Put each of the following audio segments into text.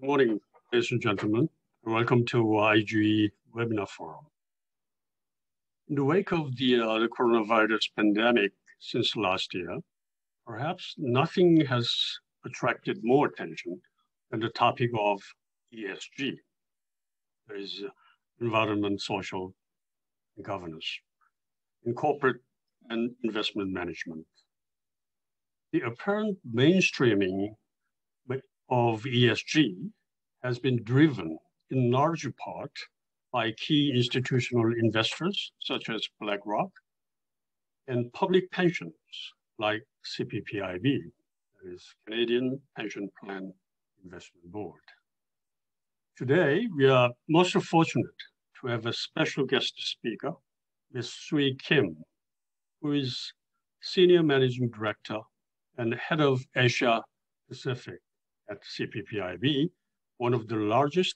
Good morning, ladies and gentlemen. Welcome to IGE Webinar Forum. In the wake of the coronavirus pandemic since last year, perhaps nothing has attracted more attention than the topic of ESG. There is environment, social, and governance in corporate and investment management. The apparent mainstreaming of ESG has been driven in large part by key institutional investors such as BlackRock and public pensions like CPPIB, that is Canadian Pension Plan Investment Board. Today, we are most fortunate to have a special guest speaker, Ms. Suyi Kim, who is Senior Managing Director and Head of Asia Pacific at CPPIB, one of the largest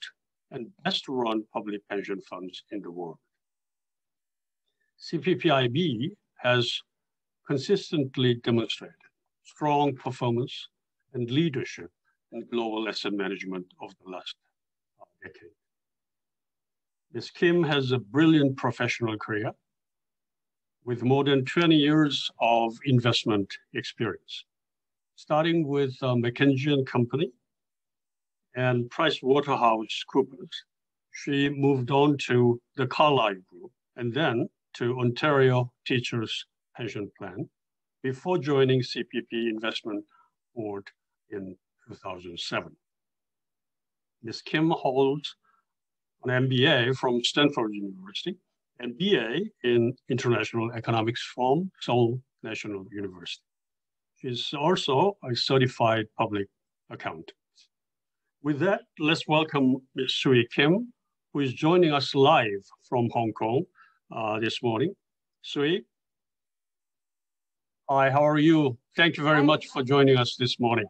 and best-run public pension funds in the world. CPPIB has consistently demonstrated strong performance and leadership in global asset management over the last decade. Ms. Kim has a brilliant professional career with more than 20 years of investment experience, starting with McKinsey & Company and PricewaterhouseCoopers. She moved on to the Carlyle Group and then to Ontario Teachers Pension Plan before joining CPP Investment Board in 2007. Ms. Kim holds an MBA from Stanford University and BA in International Economics from Seoul National University. She's also a certified public accountant. With that, let's welcome Ms. Suyi Kim, who is joining us live from Hong Kong this morning. Suyi, hi, how are you? Thank you very much for joining us this morning.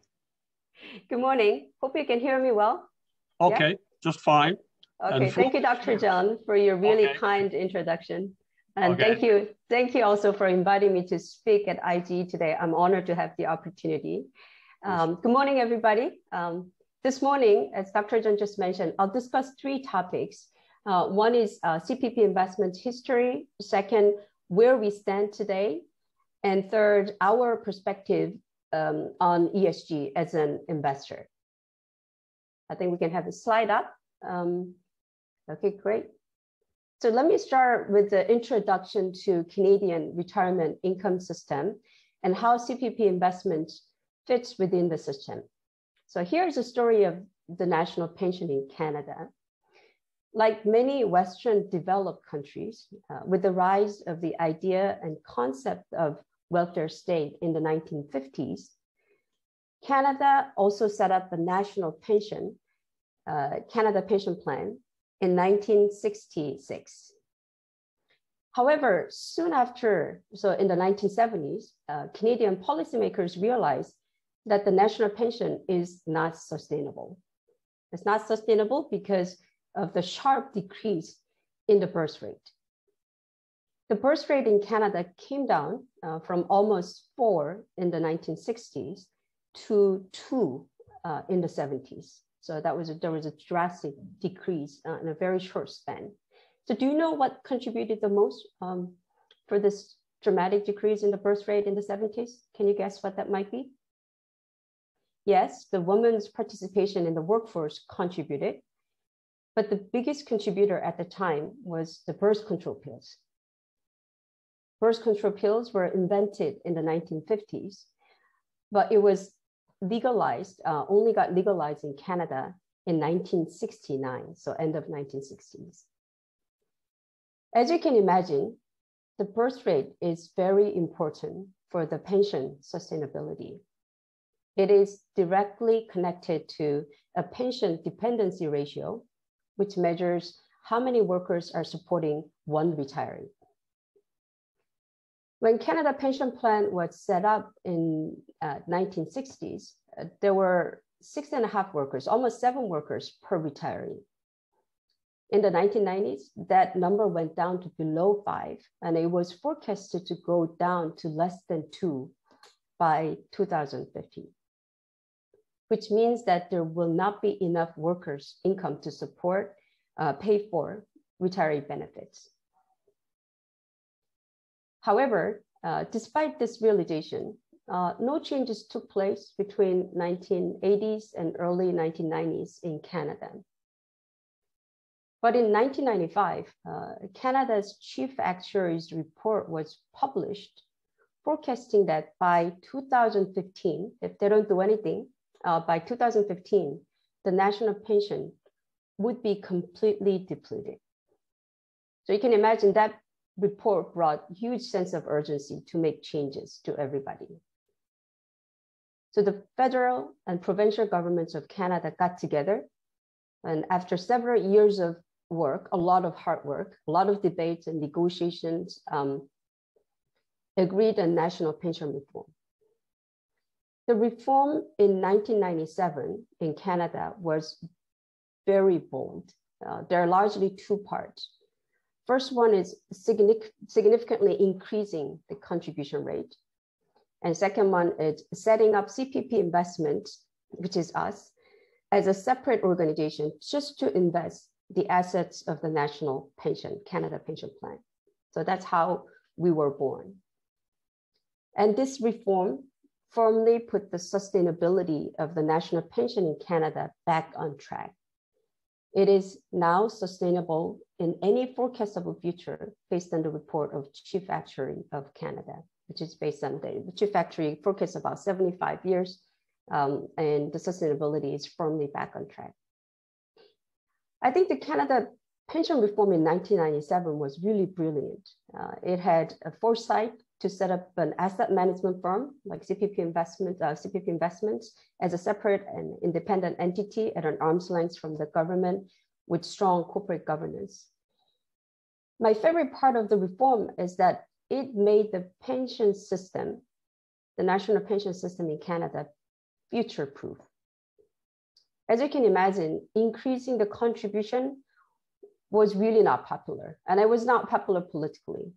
Good morning. Hope you can hear me well. Okay, yeah? Just fine. Okay, thank you, Dr. John, for your really kind introduction. And thank you also for inviting me to speak at IGE today. I'm honored to have the opportunity. Good morning, everybody. This morning, as Dr. John just mentioned, I'll discuss three topics. One is CPP investment history. Second, where we stand today. And third, our perspective on ESG as an investor. I think we can have the slide up. Okay, great. So let me start with the introduction to Canadian retirement income system and how CPP investment fits within the system. So here's a story of the national pension in Canada. Like many Western developed countries, with the rise of the idea and concept of welfare state in the 1950s, Canada also set up the national pension, Canada Pension Plan, in 1966. However, soon after, so in the 1970s, Canadian policymakers realized that the national pension is not sustainable. It's not sustainable because of the sharp decrease in the birth rate. The birth rate in Canada came down from almost 4 in the 1960s to 2 in the 70s. So there was a drastic decrease in a very short span. So do you know what contributed the most for this dramatic decrease in the birth rate in the 70s? Can you guess what that might be? Yes, the women's participation in the workforce contributed, but the biggest contributor at the time was the birth control pills. Birth control pills were invented in the 1950s, but it was legalized, only got legalized in Canada in 1969, so end of 1960s. As you can imagine, the birth rate is very important for the pension sustainability. It is directly connected to a pension dependency ratio, which measures how many workers are supporting one retiree. When Canada Pension Plan was set up in 1960s, there were 6.5 workers, almost 7 workers per retiree. In the 1990s, that number went down to below 5, and it was forecasted to go down to less than 2 by 2050. which means that there will not be enough workers' income to support, pay for retiree benefits. However, despite this realization, no changes took place between 1980s and early 1990s in Canada. But in 1995, Canada's chief actuary's report was published, forecasting that by 2015, if they don't do anything, by 2015, the national pension would be completely depleted. So you can imagine that report brought huge sense of urgency to make changes to everybody. So the federal and provincial governments of Canada got together, and after several years of work, a lot of hard work, a lot of debates and negotiations, agreed on national pension reform. The reform in 1997 in Canada was very bold. There are largely two parts. First one is significantly increasing the contribution rate. And second one is setting up CPP Investments, which is us, as a separate organization just to invest the assets of the national pension, Canada Pension Plan. So that's how we were born. And this reform firmly put the sustainability of the national pension in Canada back on track. It is now sustainable in any forecastable future based on the report of Chief Actuary of Canada, which is based on the Chief Actuary forecast about 75 years, and the sustainability is firmly back on track. I think the Canada pension reform in 1997 was really brilliant. It had a foresight to set up an asset management firm like CPP Investments as a separate and independent entity at an arm's length from the government with strong corporate governance. My favorite part of the reform is that it made the pension system, the national pension system in Canada, future-proof. As you can imagine, increasing the contribution was really not popular, and it was not popular politically.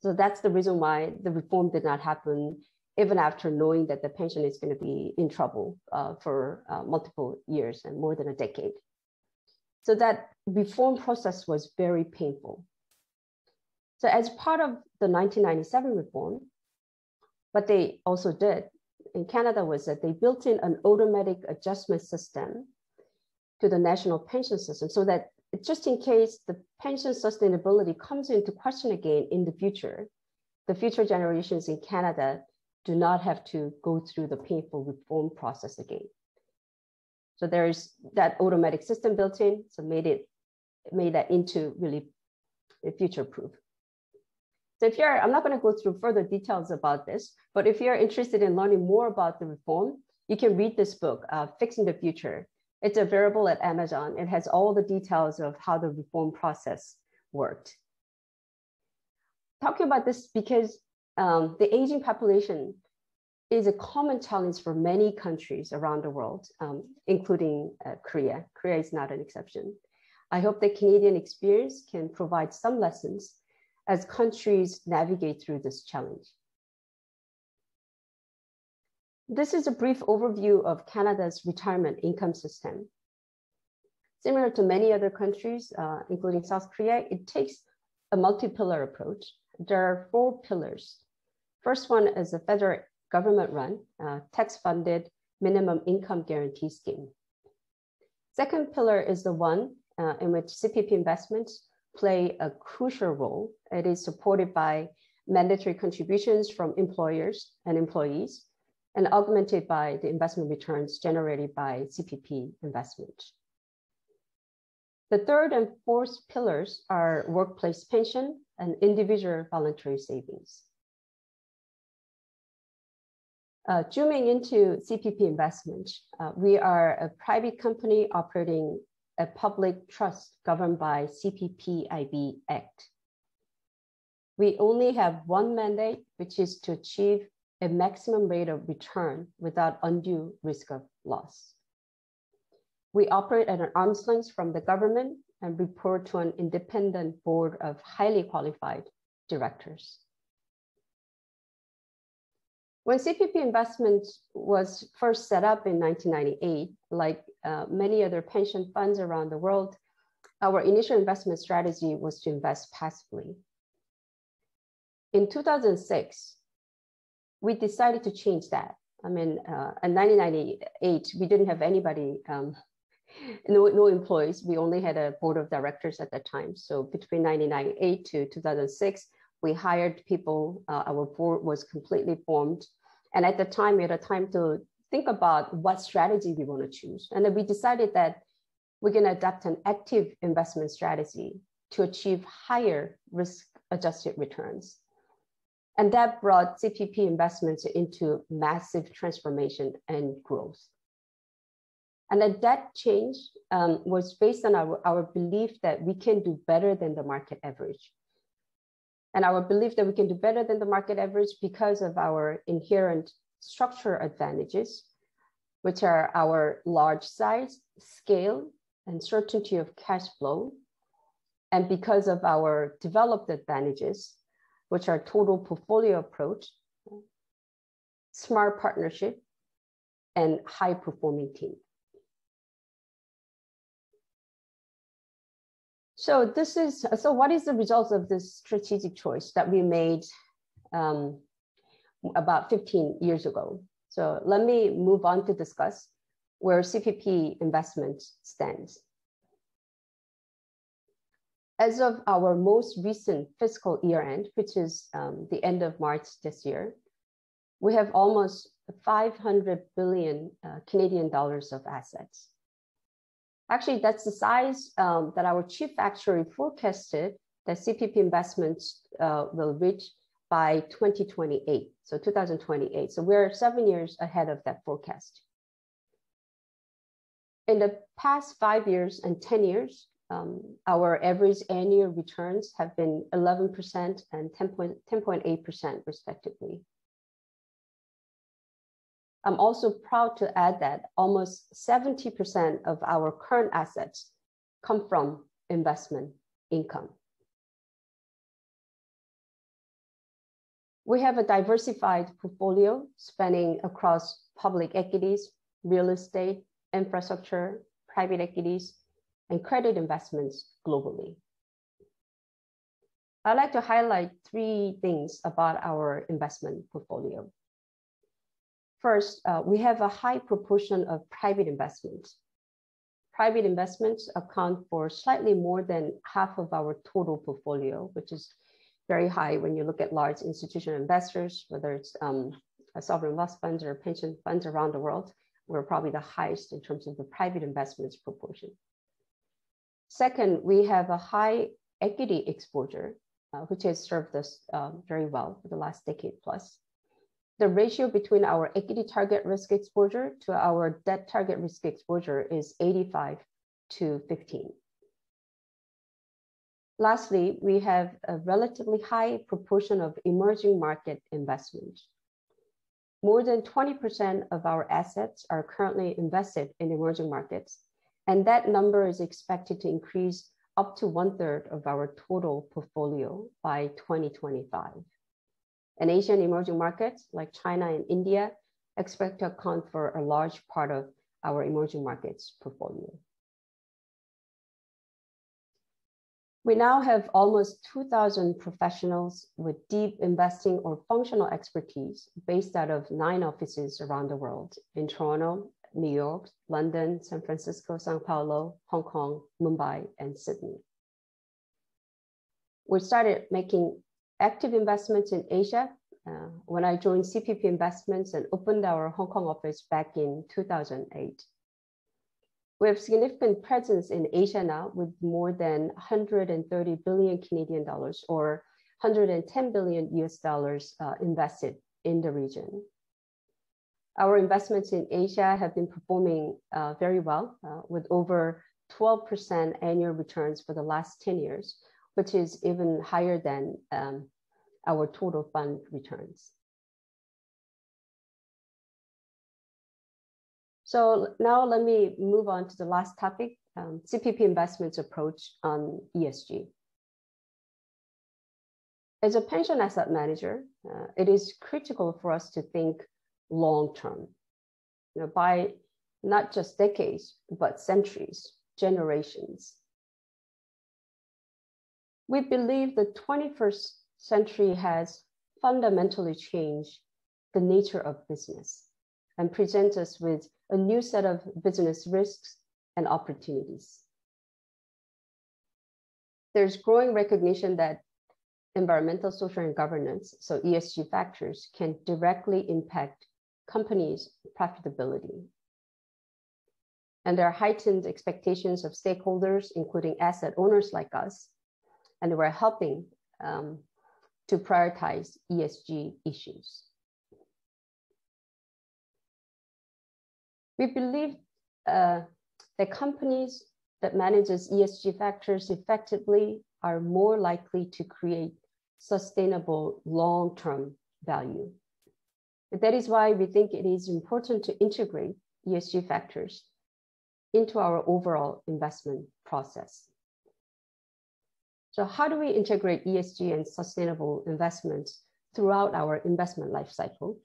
So that's the reason why the reform did not happen, even after knowing that the pension is going to be in trouble for multiple years and more than a decade. So that reform process was very painful. So as part of the 1997 reform, what they also did in Canada was that they built in an automatic adjustment system to the national pension system so that just in case the pension sustainability comes into question again in the future generations in Canada do not have to go through the painful reform process again. So there's that automatic system built in, so made that into really future-proof. So if I'm not going to go through further details about this, but if you're interested in learning more about the reform, you can read this book, Fixing the Future. It's available at Amazon. It has all the details of how the reform process worked. Talking about this because the aging population is a common challenge for many countries around the world, including Korea. Korea is not an exception. I hope the Canadian experience can provide some lessons as countries navigate through this challenge. This is a brief overview of Canada's retirement income system. Similar to many other countries, including South Korea, it takes a multi-pillar approach. There are 4 pillars. First one is a federal government-run, tax-funded minimum income guarantee scheme. Second pillar is the one in which CPP investments play a crucial role. It is supported by mandatory contributions from employers and employees, and augmented by the investment returns generated by CPP investment. The third and fourth pillars are workplace pension and individual voluntary savings. Zooming into CPP investment, we are a private company operating a public trust governed by CPPIB Act. We only have one mandate, which is to achieve a maximum rate of return without undue risk of loss. We operate at an arm's length from the government and report to an independent board of highly qualified directors. When CPP Investment was first set up in 1998, like many other pension funds around the world, our initial investment strategy was to invest passively. In 2006, we decided to change that. I mean, in 1998, we didn't have anybody, no employees. We only had a board of directors at that time. So between 1998 to 2006, we hired people. Our board was completely formed. And at the time, we had a time to think about what strategy we want to choose. And then we decided that we're going to adopt an active investment strategy to achieve higher risk-adjusted returns. And that brought CPP Investments into massive transformation and growth. And then that change was based on our belief that we can do better than the market average. And our belief that we can do better than the market average because of our inherent structure advantages, which are our large size, scale, and certainty of cash flow. And because of our developed advantages, which are total portfolio approach, smart partnership, and high performing team. So what is the result of this strategic choice that we made about 15 years ago? So let me move on to discuss where CPP Investment stands. As of our most recent fiscal year end, which is the end of March this year, we have almost 500 billion Canadian dollars of assets. Actually, that's the size that our chief actuary forecasted that CPP Investments will reach by 2028, so 2028. So we're 7 years ahead of that forecast. In the past 5 years and 10 years, our average annual returns have been 11% and 10.8% respectively. I'm also proud to add that almost 70% of our current assets come from investment income. We have a diversified portfolio spanning across public equities, real estate, infrastructure, private equities, and credit investments globally. I'd like to highlight 3 things about our investment portfolio. First, we have a high proportion of private investments. Private investments account for slightly more than half of our total portfolio, which is very high when you look at large institutional investors, whether it's sovereign wealth funds or pension funds around the world. We're probably the highest in terms of the private investments proportion. Second, we have a high equity exposure, which has served us very well for the last decade plus. The ratio between our equity target risk exposure to our debt target risk exposure is 85-15. Lastly, we have a relatively high proportion of emerging market investments. More than 20% of our assets are currently invested in emerging markets, and that number is expected to increase up to 1/3 of our total portfolio by 2025. And Asian emerging markets like China and India expect to account for a large part of our emerging markets portfolio. We now have almost 2,000 professionals with deep investing or functional expertise based out of 9 offices around the world in Toronto, New York, London, San Francisco, Sao Paulo, Hong Kong, Mumbai, and Sydney. We started making active investments in Asia when I joined CPP Investments and opened our Hong Kong office back in 2008. We have significant presence in Asia now with more than 130 billion Canadian dollars or 110 billion US dollars invested in the region. Our investments in Asia have been performing very well with over 12% annual returns for the last 10 years, which is even higher than our total fund returns. So now let me move on to the last topic, CPP Investments approach on ESG. As a pension asset manager, it is critical for us to think long-term, by not just decades, but centuries, generations. We believe the 21st century has fundamentally changed the nature of business and presents us with a new set of business risks and opportunities. There's growing recognition that environmental, social, and governance, so ESG factors, can directly impact companies' profitability. And there are heightened expectations of stakeholders, including asset owners like us, and we're helping to prioritize ESG issues. We believe that companies that manages ESG factors effectively are more likely to create sustainable long-term value. That is why we think it is important to integrate ESG factors into our overall investment process. So how do we integrate ESG and sustainable investments throughout our investment life cycle?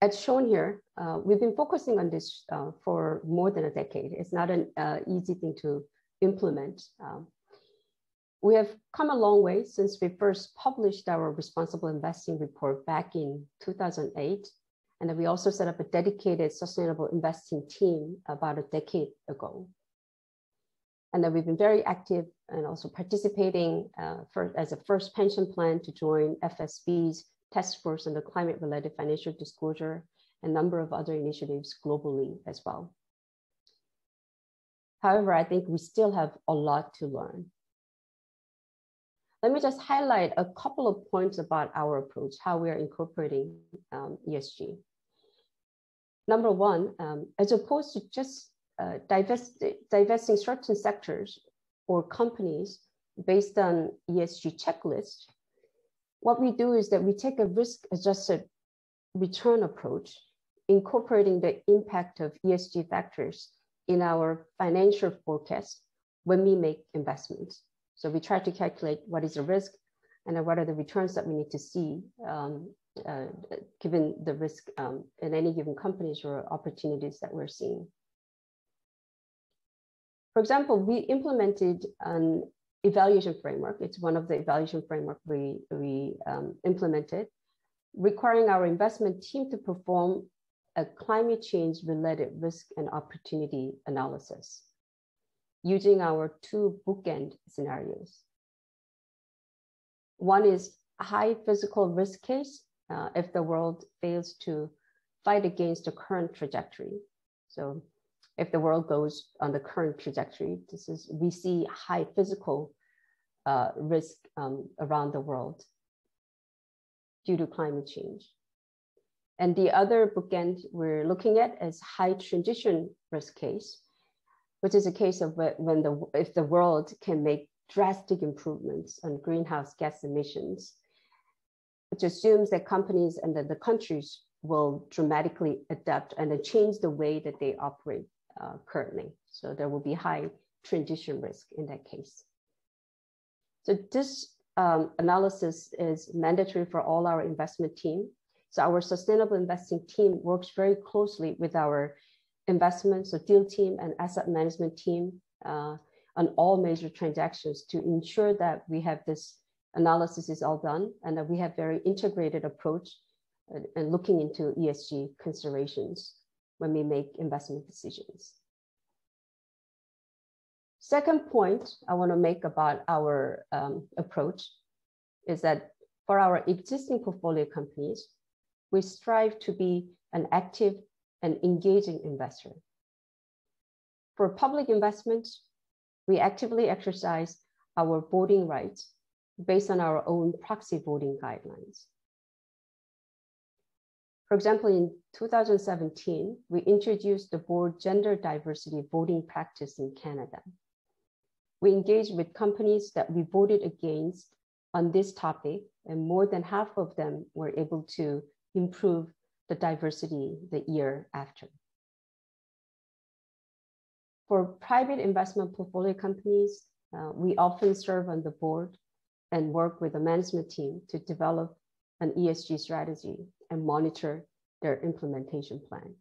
As shown here, we've been focusing on this for more than a decade. It's not an easy thing to implement. We have come a long way since we first published our responsible investing report back in 2008. And then we also set up a dedicated sustainable investing team about a decade ago. And then we've been very active and also participating as a first pension plan to join FSB's task force on the climate-related financial disclosure, and a number of other initiatives globally as well. However, I think we still have a lot to learn. Let me just highlight a couple of points about our approach, how we are incorporating ESG. Number one, as opposed to just divesting certain sectors or companies based on ESG checklists, what we do is that we take a risk-adjusted return approach, incorporating the impact of ESG factors in our financial forecast when we make investments. So we try to calculate what is the risk and what are the returns that we need to see given the risk in any given companies or opportunities that we're seeing. For example, we implemented an evaluation framework. It's one of the evaluation framework we implemented, requiring our investment team to perform a climate change related risk and opportunity analysis using our two bookend scenarios. One is a high physical risk case if the world fails to fight against the current trajectory. So if the world goes on the current trajectory, we see high physical risk around the world due to climate change. And the other bookend we're looking at is high transition risk case, which is a case of if the world can make drastic improvements on greenhouse gas emissions, which assumes that companies and that the countries will dramatically adapt and change the way that they operate currently. So there will be high transition risk in that case. So this analysis is mandatory for all our investment team. So our sustainable investing team works very closely with our investments, so deal team and asset management team on all major transactions to ensure that we have this analysis is all done and that we have very integrated approach and looking into ESG considerations when we make investment decisions. Second point I want to make about our approach is that for our existing portfolio companies, we strive to be an active and engaging investor. For public investments, we actively exercise our voting rights based on our own proxy voting guidelines. For example, in 2017, we introduced the board gender diversity voting practice in Canada. We engaged with companies that we voted against on this topic, and more than half of them were able to improve the diversity the year after. For private investment portfolio companies, we often serve on the board and work with the management team to develop an ESG strategy and monitor their implementation plan.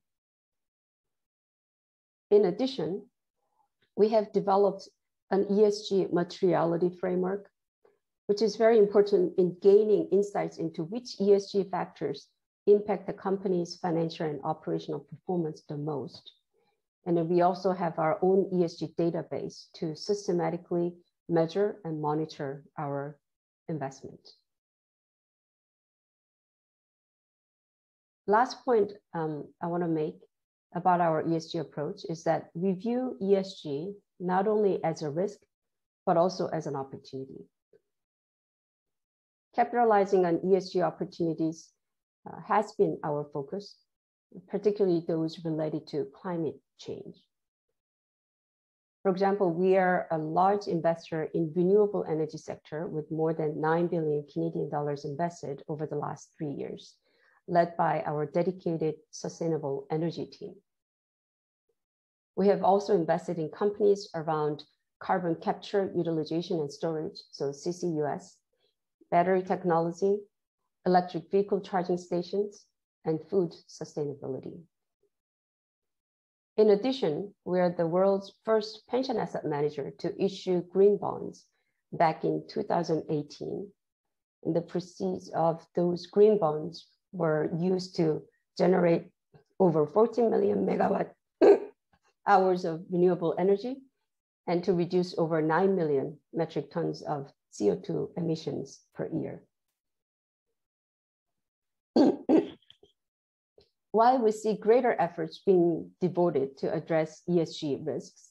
In addition, we have developed an ESG materiality framework, which is very important in gaining insights into which ESG factors impact the company's financial and operational performance the most. And then we also have our own ESG database to systematically measure and monitor our investment. Last point I want to make about our ESG approach is that we view ESG not only as a risk, but also as an opportunity. Capitalizing on ESG opportunities has been our focus, particularly those related to climate change. For example, we are a large investor in renewable energy sector with more than 9 billion Canadian dollars invested over the last 3 years, led by our dedicated sustainable energy team. We have also invested in companies around carbon capture, utilization, and storage, so CCUS, battery technology, electric vehicle charging stations, and food sustainability. In addition, we are the world's first pension asset manager to issue green bonds back in 2018. And the proceeds of those green bonds were used to generate over 14 million megawatt hours of renewable energy and to reduce over 9 million metric tons of CO2 emissions per year. While we see greater efforts being devoted to address ESG risks,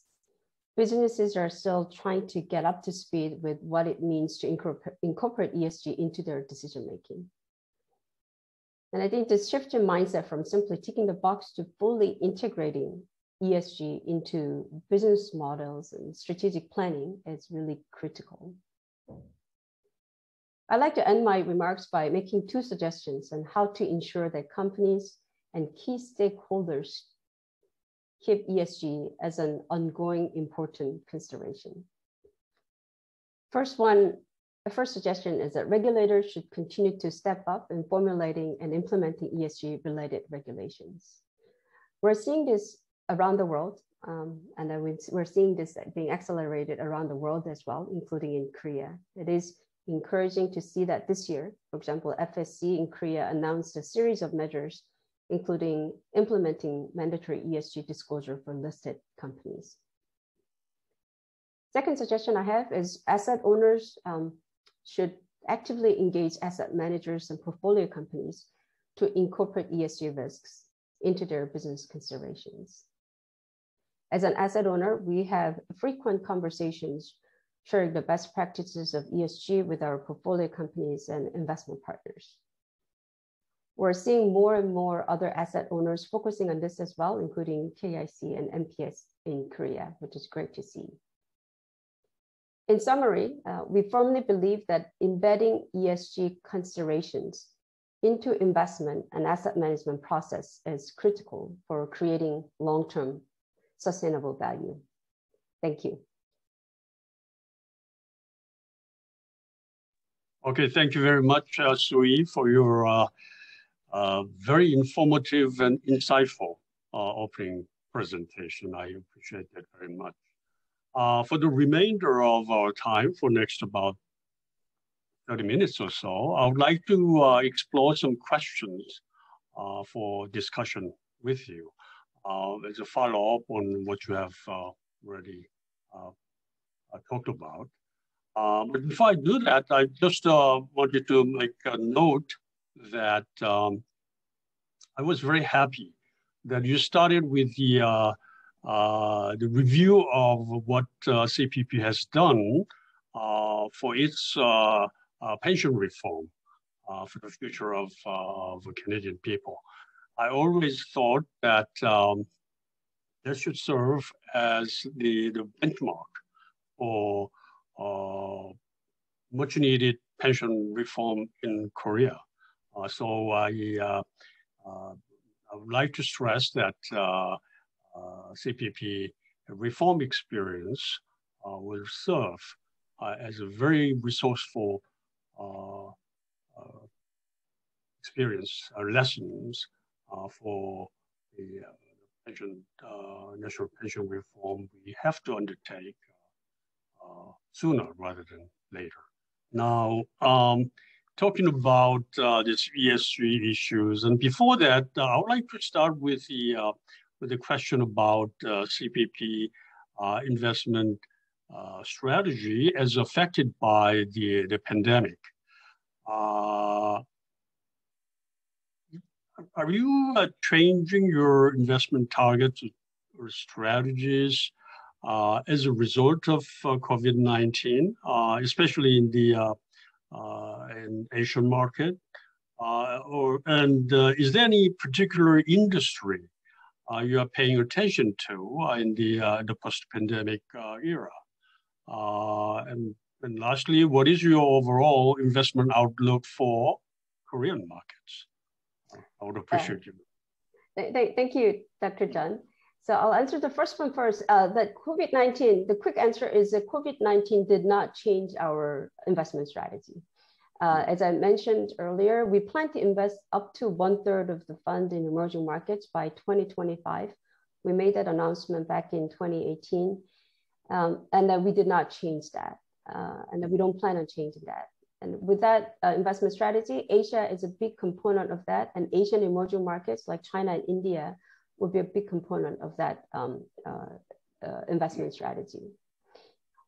businesses are still trying to get up to speed with what it means to incorporate ESG into their decision-making. And I think this shift in mindset from simply ticking the box to fully integrating ESG into business models and strategic planning is really critical. I'd like to end my remarks by making 2 suggestions on how to ensure that companies and key stakeholders keep ESG as an ongoing important consideration. The first suggestion is that regulators should continue to step up in formulating and implementing ESG related regulations. We're seeing this around the world, and we're seeing this being accelerated around the world as well, including in Korea. It is encouraging to see that this year, for example, FSC in Korea announced a series of measures, including implementing mandatory ESG disclosure for listed companies. Second suggestion I have is asset owners should actively engage asset managers and portfolio companies to incorporate ESG risks into their business considerations. As an asset owner, we have frequent conversations sharing the best practices of ESG with our portfolio companies and investment partners. We're seeing more and more other asset owners focusing on this as well, including KIC and MPS in Korea, which is great to see. In summary, we firmly believe that embedding ESG considerations into investment and asset management process is critical for creating long-term sustainable value. Thank you. Okay, thank you very much, Suyi, for your very informative and insightful opening presentation. I appreciate that very much. For the remainder of our time, for next about 30 minutes or so, I would like to explore some questions for discussion with you as a follow-up on what you have already talked about. But before I do that, I just wanted to make a note that I was very happy that you started with the review of what CPP has done for its pension reform for the future of Canadian people. I always thought that that should serve as the benchmark for much needed pension reform in Korea. So I would like to stress that CPP reform experience will serve as a very resourceful experience lessons for the national pension reform we have to undertake sooner rather than later. Now, talking about these ESG issues, and before that, I would like to start with the question about CPP investment strategy as affected by the pandemic. Are you changing your investment targets or strategies as a result of COVID-19, especially in the in Asian market? Is there any particular industry you are paying attention to in the post-pandemic era? And lastly, what is your overall investment outlook for Korean markets? I would appreciate you. Thank you, Dr. John. So I'll answer the first one first. That COVID-19, the quick answer is that COVID-19 did not change our investment strategy. As I mentioned earlier, we plan to invest up to 1/3 of the fund in emerging markets by 2025. We made that announcement back in 2018, and that we did not change that, and that we don't plan on changing that. And with that investment strategy, Asia is a big component of that, and Asian emerging markets like China and India will be a big component of that investment strategy.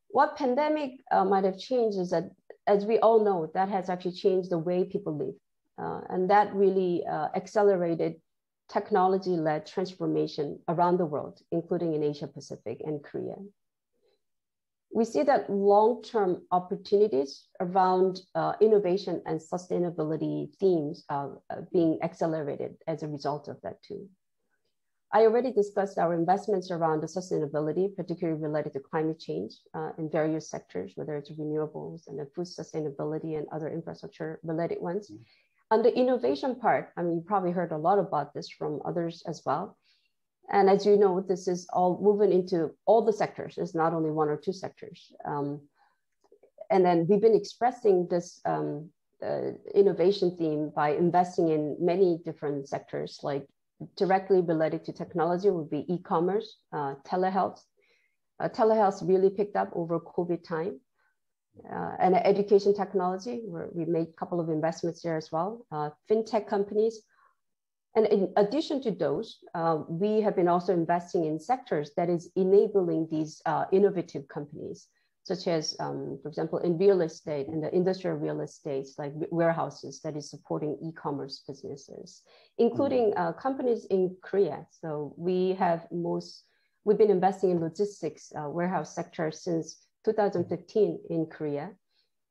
What pandemic might have changed is that, as we all know, that has actually changed the way people live. And that really accelerated technology-led transformation around the world, including in Asia Pacific and Korea. We see that long-term opportunities around innovation and sustainability themes being accelerated as a result of that too. I already discussed our investments around the sustainability, particularly related to climate change in various sectors, whether it's renewables and the food sustainability and other infrastructure related ones. On the innovation part, I mean, you probably heard a lot about this from others as well. And as you know, this is all moving into all the sectors. It's not only one or two sectors. And then we've been expressing this innovation theme by investing in many different sectors, like directly related to technology would be e-commerce, telehealth. Telehealth really picked up over COVID time. And education technology, where we made a couple of investments there as well. Fintech companies. And in addition to those, we have been also investing in sectors that is enabling these innovative companies, such as, for example, in real estate, in the industrial real estate, like warehouses that is supporting e-commerce businesses, including companies in Korea. So we've been investing in logistics warehouse sector since 2015 in Korea.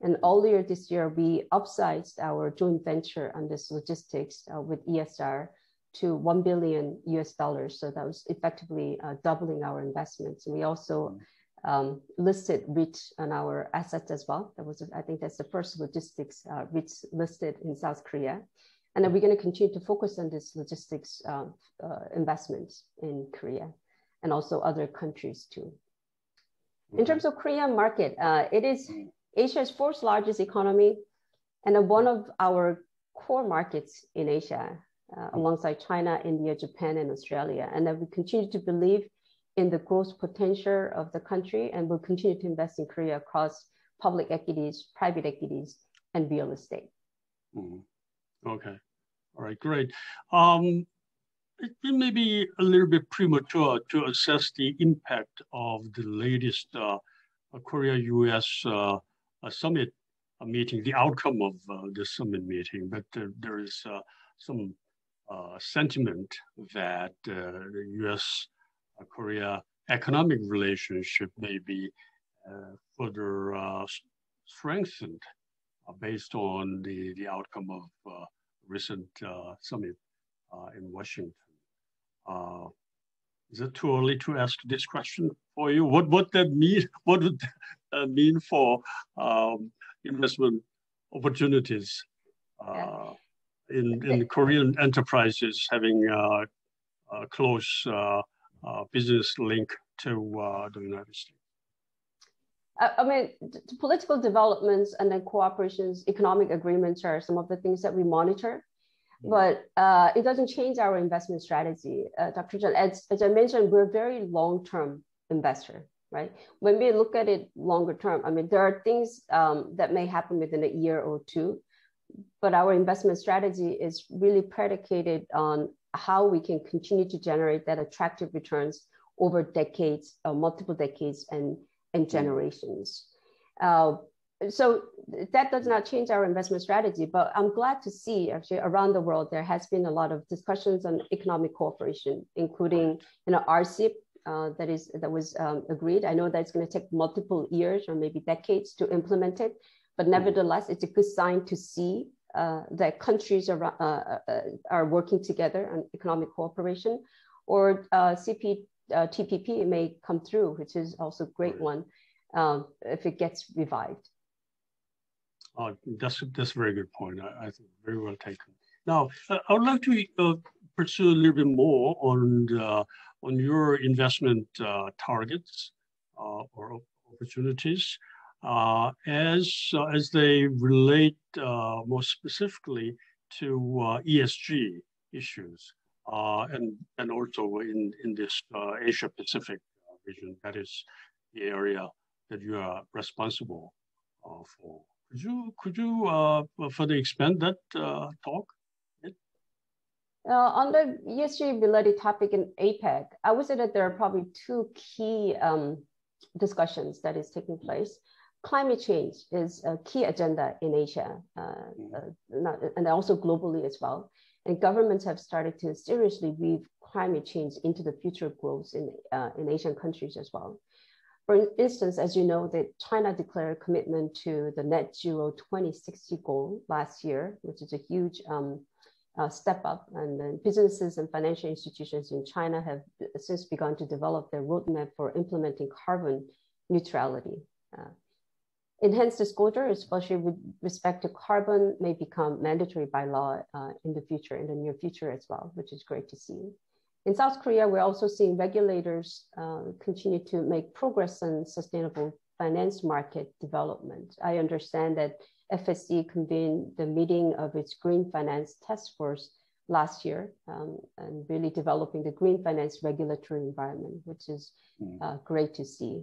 And earlier this year, we upsized our joint venture on this logistics with ESR to $1 billion US. So that was effectively doubling our investments. We also listed REIT on our assets as well. That was, I think that's the first logistics REIT listed in South Korea. And then we're going to continue to focus on this logistics investments in Korea and also other countries too. In terms of Korean market, it is Asia's fourth largest economy and one of our core markets in Asia, alongside China, India, Japan, and Australia. And that we continue to believe in the growth potential of the country, and we'll continue to invest in Korea across public equities, private equities, and real estate. Okay, all right, great. It may be a little bit premature to assess the impact of the latest Korea-US summit meeting, the outcome of the summit meeting, but there is some sentiment that the US-Korea economic relationship may be further strengthened based on the outcome of recent summit in Washington. Is it too early to ask this question for you? What would that mean? What would that mean for investment opportunities in Korean enterprises having a close business link to the United States? I mean, political developments and then cooperations, economic agreements are some of the things that we monitor, but it doesn't change our investment strategy. Dr. John, as I mentioned, we're a very long-term investor, right? When we look at it longer term, I mean, there are things that may happen within a year or two, but our investment strategy is really predicated on how we can continue to generate that attractive returns over decades, multiple decades and generations. So that does not change our investment strategy, but I'm glad to see actually around the world, there has been a lot of discussions on economic cooperation, including RCEP that was agreed. I know that it's going to take multiple years or maybe decades to implement it, but nevertheless, it's a good sign to see that countries are working together on economic cooperation, or CPTPP may come through, which is also a great one if it gets revived. That's a very good point. I think very well taken. Now, I would like to pursue a little bit more on your investment targets or opportunities as they relate more specifically to ESG issues and also in this Asia Pacific region, that is the area that you are responsible for. Could you further expand that talk? On the ESG related topic in APEC, I would say that there are probably two key discussions that is taking place. Climate change is a key agenda in Asia and also globally as well. And governments have started to seriously weave climate change into the future growth in Asian countries as well. For instance, as you know, that China declared a commitment to the net zero 2060 goal last year, which is a huge step up. And then businesses and financial institutions in China have since begun to develop their roadmap for implementing carbon neutrality. Enhanced disclosure, especially with respect to carbon, may become mandatory by law in the near future as well, which is great to see. In South Korea, we're also seeing regulators continue to make progress on sustainable finance market development. I understand that FSC convened the meeting of its Green Finance Task Force last year and really developing the green finance regulatory environment, which is great to see.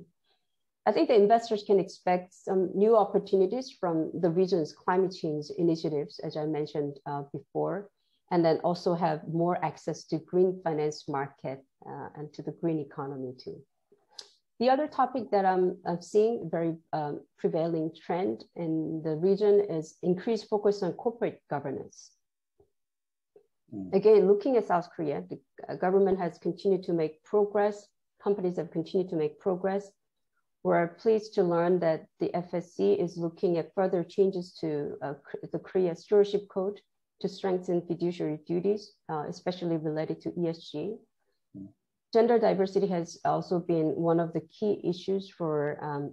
I think the investors can expect some new opportunities from the region's climate change initiatives, as I mentioned before, and then also have more access to green finance market and to the green economy too. The other topic that I'm seeing a very prevailing trend in the region is increased focus on corporate governance. Again, looking at South Korea, the government has continued to make progress. Companies have continued to make progress. We're pleased to learn that the FSC is looking at further changes to the Korea Stewardship Code to strengthen fiduciary duties, especially related to ESG. Gender diversity has also been one of the key issues for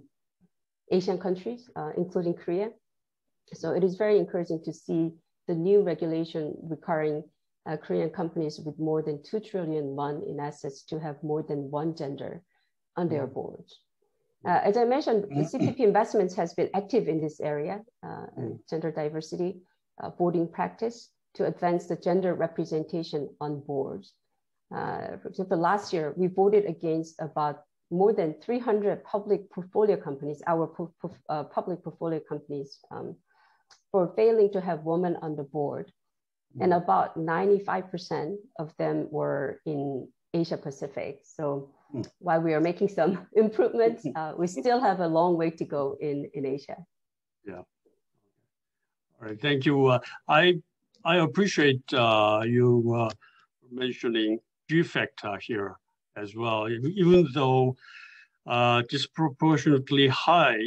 Asian countries, including Korea. So it is very encouraging to see the new regulation requiring Korean companies with more than 2 trillion won in assets to have more than one gender on their boards. As I mentioned, CPP Investments has been active in this area, gender diversity, voting practice to advance the gender representation on boards. For example, last year, we voted against about more than 300 public portfolio companies, our public portfolio companies, for failing to have women on the board. And about 95% of them were in Asia Pacific. So while we are making some improvements, we still have a long way to go in Asia. Yeah. All right, thank you. I appreciate you mentioning G factor here as well, even though disproportionately high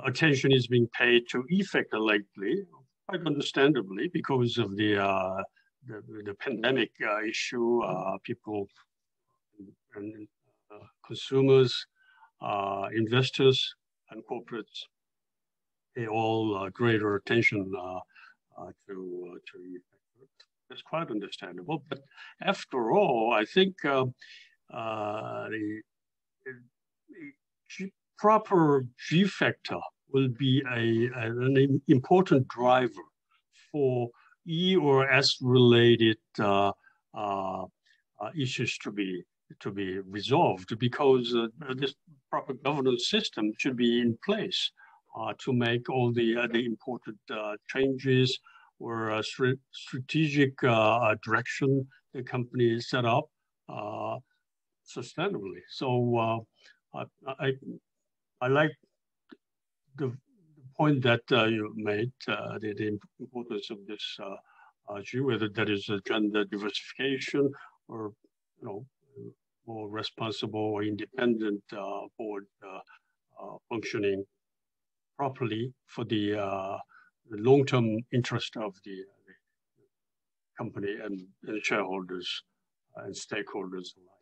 attention is being paid to E factor lately, quite understandably, because of the pandemic issue. People and consumers, investors, and corporates pay all greater attention to E factor. That's quite understandable. But after all, I think proper G factor will be an important driver for E or S related issues to be resolved, because this proper governance system should be in place to make all the important changes or strategic direction the company is set up sustainably. So I like the point that you made, the importance of this issue, whether that is a gender diversification or more responsible or independent board functioning properly for the long-term interest of the company and shareholders and stakeholders alike.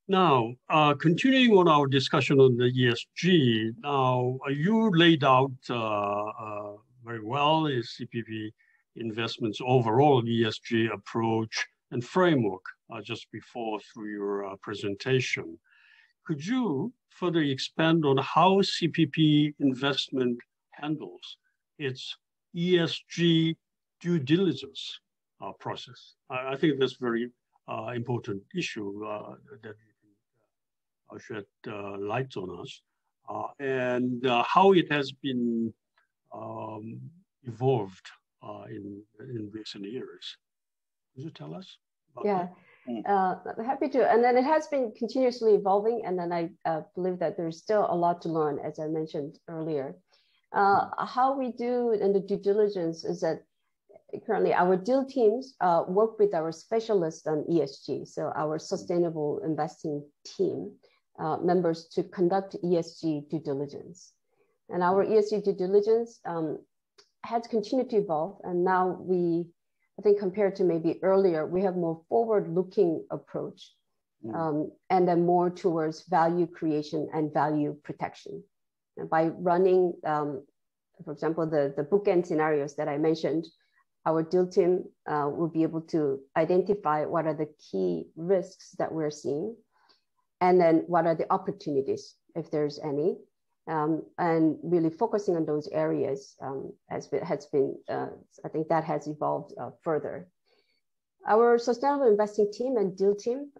Now, continuing on our discussion on the ESG, now you laid out very well the CPP Investments' overall ESG approach and framework just before through your presentation. Could you further expand on how CPP Investment handles its ESG due diligence process? I think that's very important issue that you can shed light on us, and how it has been evolved in recent years. Could you tell us about that? I'm happy to. And then it has been continuously evolving, and then I believe that there's still a lot to learn, as I mentioned earlier. How we do in the due diligence is that currently our deal teams work with our specialists on ESG, so our sustainable investing team members to conduct ESG due diligence. And our ESG due diligence has continued to evolve, and now I think compared to maybe earlier, we have more forward-looking approach, and then more towards value creation and value protection. And by running, for example, the bookend scenarios that I mentioned, our deal team will be able to identify what are the key risks that we're seeing, and then what are the opportunities, if there's any, and really focusing on those areas has been I think that has evolved further. Our sustainable investing team and deal team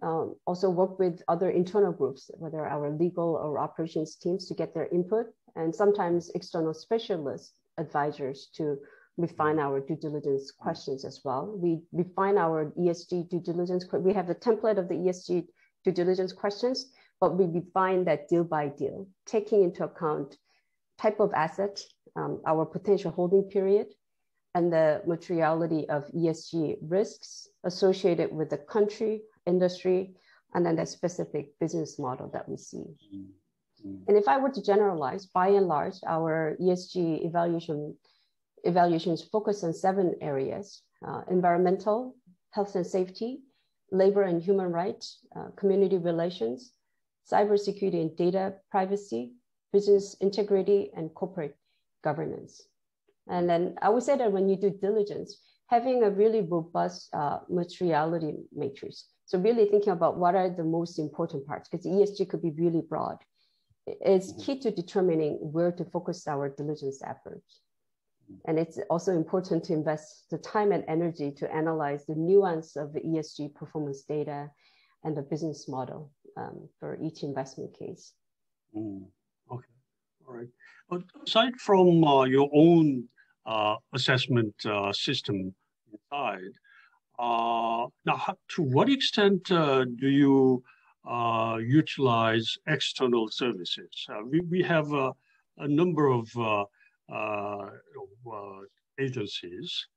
also work with other internal groups, whether our legal or operations teams, to get their input, and sometimes external specialist advisors to refine our due diligence questions as well. We refine our ESG due diligence. We have the template of the ESG due diligence questions, but we refine that deal by deal, taking into account type of asset, our potential holding period, and the materiality of ESG risks associated with the country, industry, and then the specific business model that we see. And if I were to generalize, by and large, our ESG evaluations focus on 7 areas: environmental, health and safety, labor and human rights, community relations, cybersecurity and data privacy, business integrity, and corporate governance. And then I would say that when you do diligence, having a really robust materiality matrix, so really thinking about what are the most important parts, because ESG could be really broad, is key to determining where to focus our diligence efforts. And it's also important to invest the time and energy to analyze the nuance of the ESG performance data and the business model for each investment case. Okay, all right. But aside from your own assessment system inside, now to what extent do you utilize external services? We have a number of agencies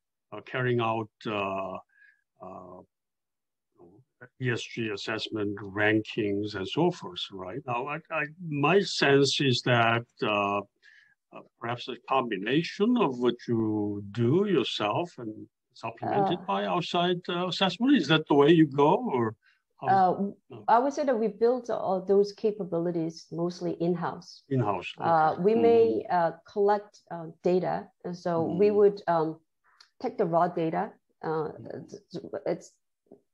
carrying out ESG assessment rankings and so forth, right? Now, my sense is that perhaps a combination of what you do yourself and supplemented by outside assessment. Is that the way you go, or? I would say that we built all those capabilities mostly in-house. In-house. Okay. We may collect data, and so we would take the raw data.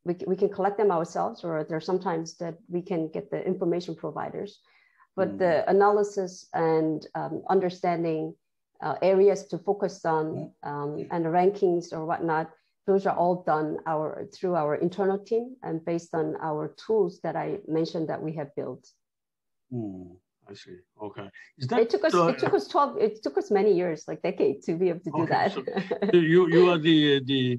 We can collect them ourselves, or there are sometimes that we can get the information providers but the analysis and understanding areas to focus on and the rankings or whatnot, those are all done through our internal team and based on our tools that I mentioned that we have built. I see. Okay. It took us many years, like decades, to be able to do that. So you are the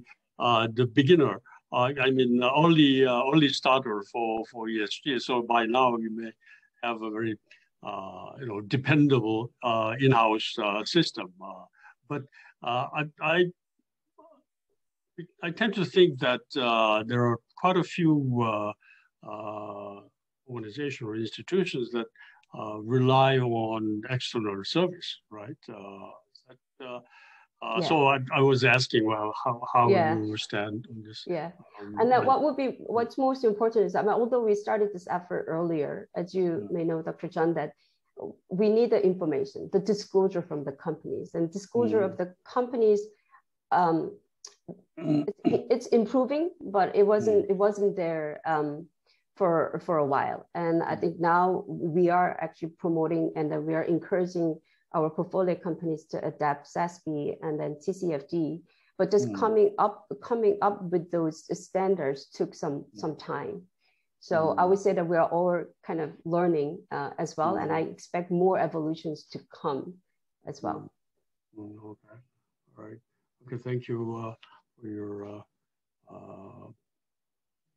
beginner. I mean, only starter for ESG. So by now you may have a very dependable in-house system. But I tend to think that there are quite a few organizations or institutions that rely on external service, right? So I was asking, well, how you stand on this? Yeah, and that what's most important is, I mean, although we started this effort earlier, as you may know, Dr. John, that we need the information, the disclosure from the companies, and disclosure of the companies. It's improving, but it wasn't there for a while. And I think now we are actually promoting and we are encouraging our portfolio companies to adapt SASB and then TCFD, but just coming up with those standards took some time. So I would say that we are all kind of learning as well, and I expect more evolutions to come as well. Okay, all right. Okay, thank you for your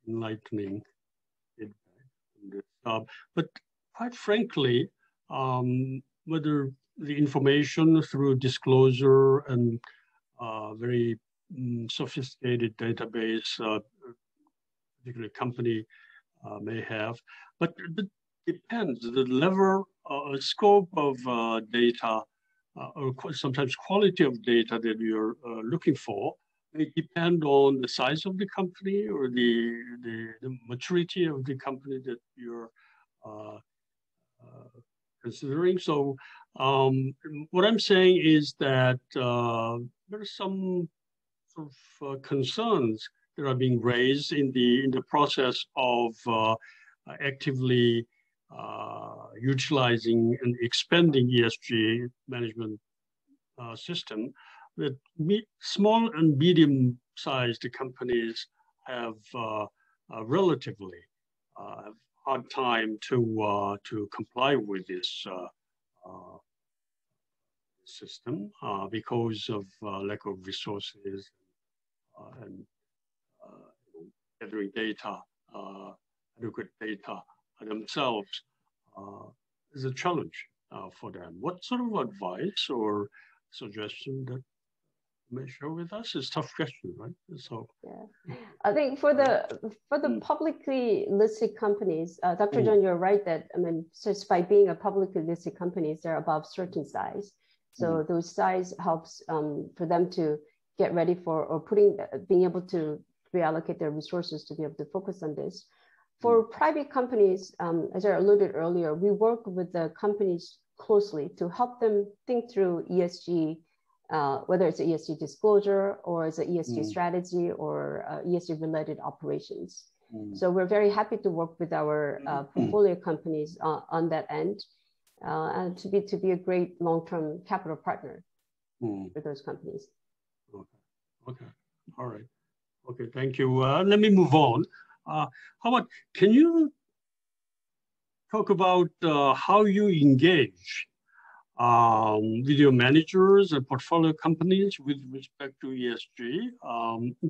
enlightening feedback on this. But quite frankly, whether the information through disclosure and very sophisticated database, particularly company may have, but it depends. The level, scope of data, or sometimes quality of data that you're looking for, may depend on the size of the company or the maturity of the company that you're considering. So what I'm saying is that there are some sort of concerns that are being raised in the process of actively utilizing and expanding ESG management system, that small and medium-sized companies have relatively hard time to comply with this system because of lack of resources and gathering data, adequate data themselves is a challenge for them. What sort of advice or suggestion that you may share with us? It's a tough question, right? So yeah, I think for the publicly listed companies, Dr. John, you're right that, I mean, just by being a publicly listed companies, they're above certain size. So those size helps for them to get ready for or being able to reallocate their resources to be able to focus on this. For private companies, as I alluded earlier, we work with the companies closely to help them think through ESG, whether it's an ESG disclosure or it's an ESG strategy or ESG related operations. So we're very happy to work with our portfolio companies on that end and to be a great long-term capital partner for those companies. Okay, all right. Okay, thank you. Let me move on. How about, can you talk about how you engage with your managers and portfolio companies with respect to ESG,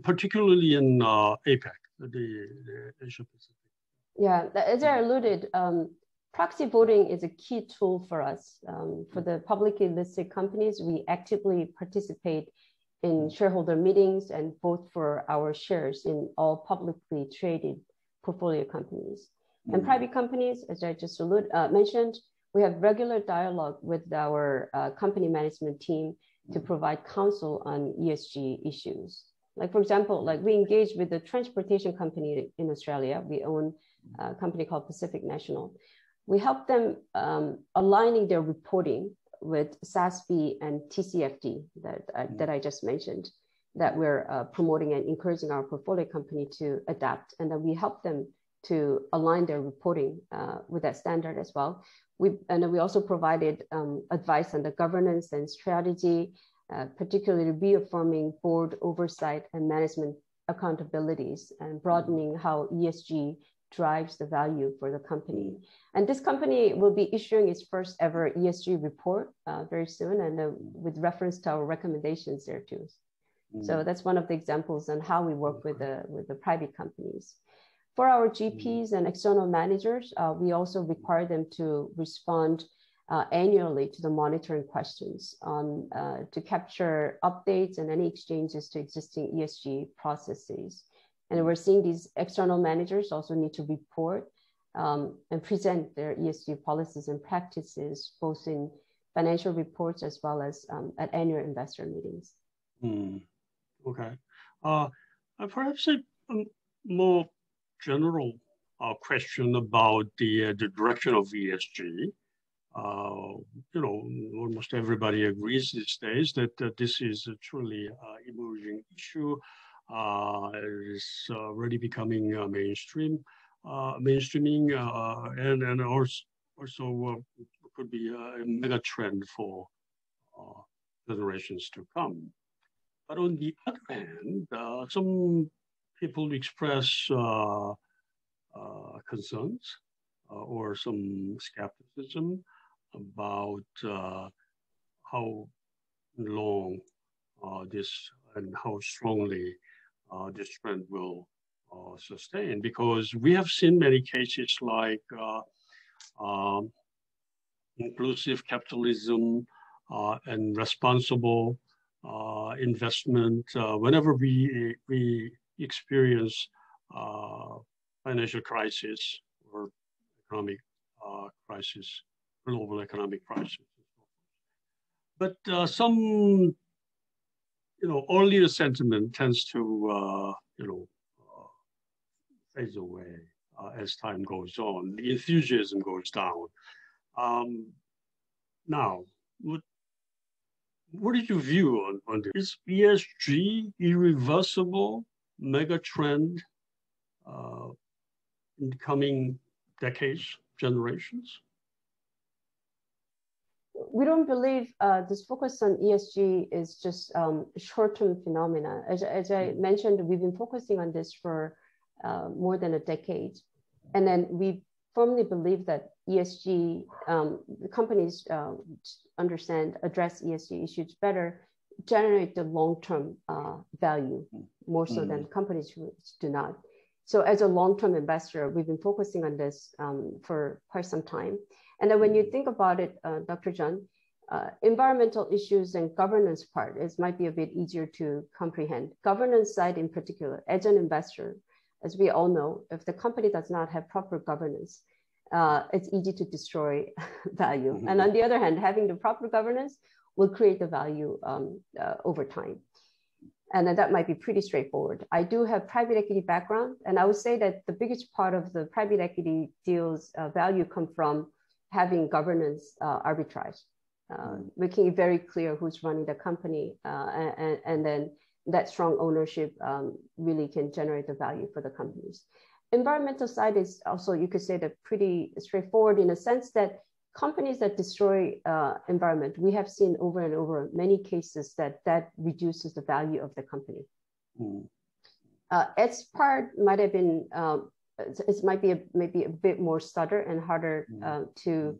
particularly in APAC, the Asia Pacific? Yeah, as I alluded, proxy voting is a key tool for us. For the publicly listed companies, we actively participate in shareholder meetings and vote for our shares in all publicly traded portfolio companies. And private companies, as I just mentioned, we have regular dialogue with our company management team to provide counsel on ESG issues. Like, for example, like we engage with the transportation company in Australia. We own a company called Pacific National. We help them aligning their reporting with SASB and TCFD that I just mentioned, that we're promoting and encouraging our portfolio company to adapt. And then we help them to align their reporting with that standard as well. we also provided advice on the governance and strategy, particularly reaffirming board oversight and management accountabilities and broadening how ESG drives the value for the company. And this company will be issuing its first ever ESG report very soon, and with reference to our recommendations there too. So that's one of the examples on how we work with the private companies. For our GPs and external managers, we also require them to respond annually to the monitoring questions on to capture updates and any exchanges to existing ESG processes. And we're seeing these external managers also need to report and present their ESG policies and practices, both in financial reports as well as at annual investor meetings. Okay. Perhaps a more general question about the direction of ESG. Almost everybody agrees these days that this is a truly emerging issue. It is already becoming mainstreaming, and also could be a mega trend for generations to come. But on the other hand, some people express concerns or some skepticism about how long this and how strongly this trend will sustain, because we have seen many cases like inclusive capitalism and responsible investment. Whenever we experience financial crisis or economic crisis, global economic crisis. But some, earlier sentiment tends to, fades away as time goes on. The enthusiasm goes down. Now, what is your view on this? Is ESG irreversible mega trend in the coming decades, generations? We don't believe this focus on ESG is just a short-term phenomena. As I mentioned, we've been focusing on this for more than a decade. And then we firmly believe that ESG, companies understand, address ESG issues better, generate the long-term value, more so than companies who do not. So as a long-term investor, we've been focusing on this for quite some time. And then when you think about it, Dr. John, environmental issues and governance part might be a bit easier to comprehend. Governance side in particular, as an investor, as we all know, if the company does not have proper governance, it's easy to destroy value. And on the other hand, having the proper governance will create the value over time. And then that might be pretty straightforward. I do have private equity background, and I would say that the biggest part of the private equity deals value come from having governance arbitrage, making it very clear who's running the company, and then that strong ownership really can generate the value for the companies. Environmental side is also, you could say, that pretty straightforward in a sense that companies that destroy environment, we have seen over and over many cases that reduces the value of the company. Its part might have been, it might be maybe a bit more subtle and harder to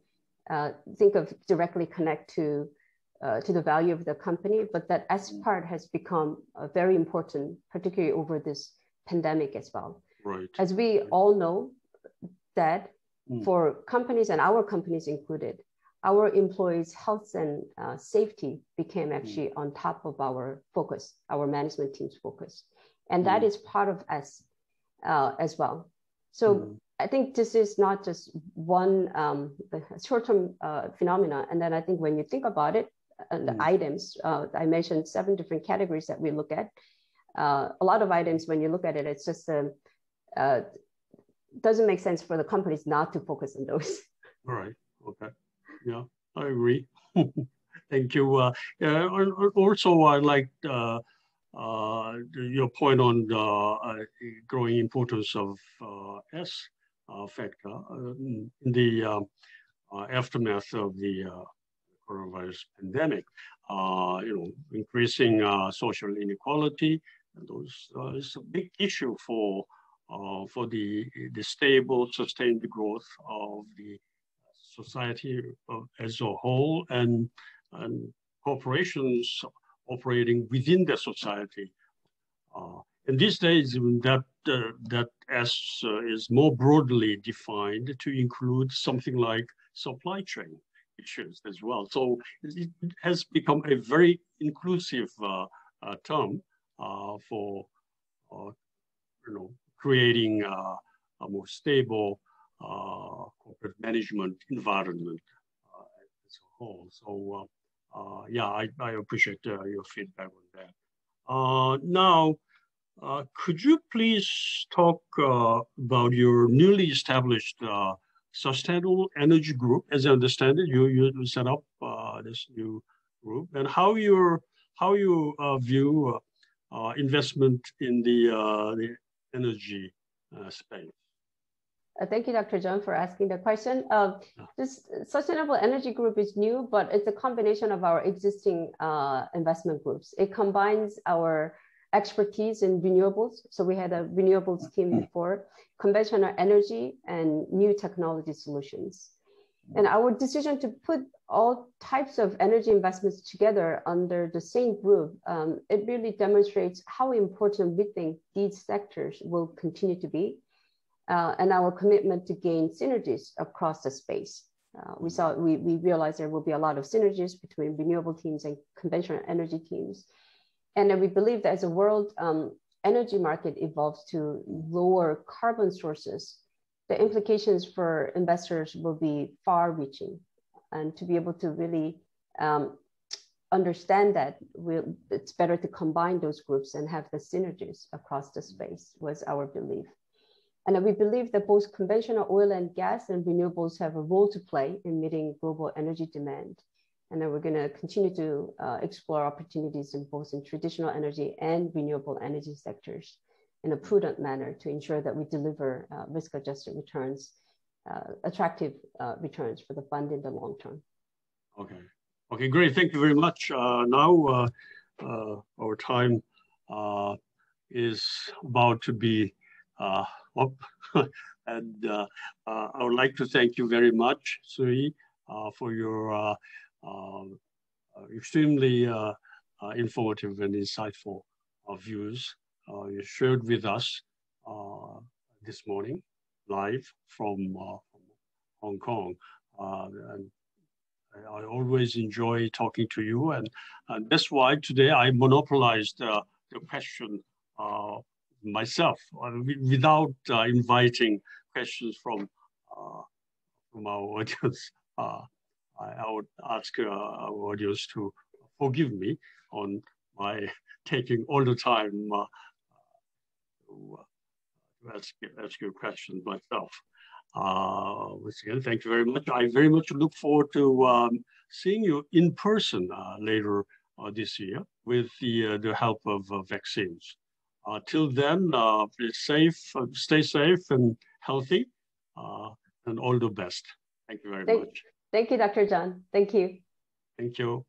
think of directly connect to the value of the company, but that S part has become very important, particularly over this pandemic as well. Right. As we all know that for companies, and our companies included, our employees' health and safety became actually on top of our focus, our management team's focus. And that is part of S as well. So I think this is not just one short-term phenomena. And then I think when you think about it, the items, I mentioned 7 different categories that we look at. A lot of items, when you look at it, it's just doesn't make sense for the companies not to focus on those. All right. Okay. Yeah, I agree. Thank you. Also, I liked your point on the growing importance of S factor in the aftermath of the coronavirus pandemic. Increasing social inequality, and those is a big issue for the stable, sustained growth of the society as a whole, and corporations operating within the society. And these days, that S is more broadly defined to include something like supply chain issues as well. So it has become a very inclusive term for creating a more stable corporate management environment as a whole. So yeah, I appreciate your feedback on that. Now, could you please talk about your newly established Sustainable Energy Group? As I understand it, you set up this new group, and how you view investment in the energy space. Thank you, Dr. John, for asking the question. This Sustainable Energy Group is new, but it's a combination of our existing investment groups. It combines our expertise in renewables. So we had a renewables team before, conventional energy, and new technology solutions. And our decision to put all types of energy investments together under the same group, it really demonstrates how important we think these sectors will continue to be, and our commitment to gain synergies across the space. We realized there will be a lot of synergies between renewable teams and conventional energy teams. And then we believe that as the world energy market evolves to lower carbon sources, the implications for investors will be far-reaching. And to be able to really understand that, it's better to combine those groups and have the synergies across the space, was our belief. And we believe that both conventional oil and gas and renewables have a role to play in meeting global energy demand. And then we're going to continue to explore opportunities in both in traditional energy and renewable energy sectors in a prudent manner to ensure that we deliver risk-adjusted returns, attractive returns for the fund in the long term. Okay, great. Thank you very much. Now our time is about to be up, and I would like to thank you very much, Suyi, for your extremely informative and insightful views you shared with us this morning, live from Hong Kong. And I always enjoy talking to you, and that's why today I monopolized the question myself, without inviting questions from our audience. I would ask our audience to forgive me on my taking all the time to ask your questions myself. Once again, thank you very much. I very much look forward to seeing you in person later this year with the help of vaccines. Till then, stay safe and healthy, and all the best. Thank you very much. Thank you, Dr. John. Thank you. Thank you.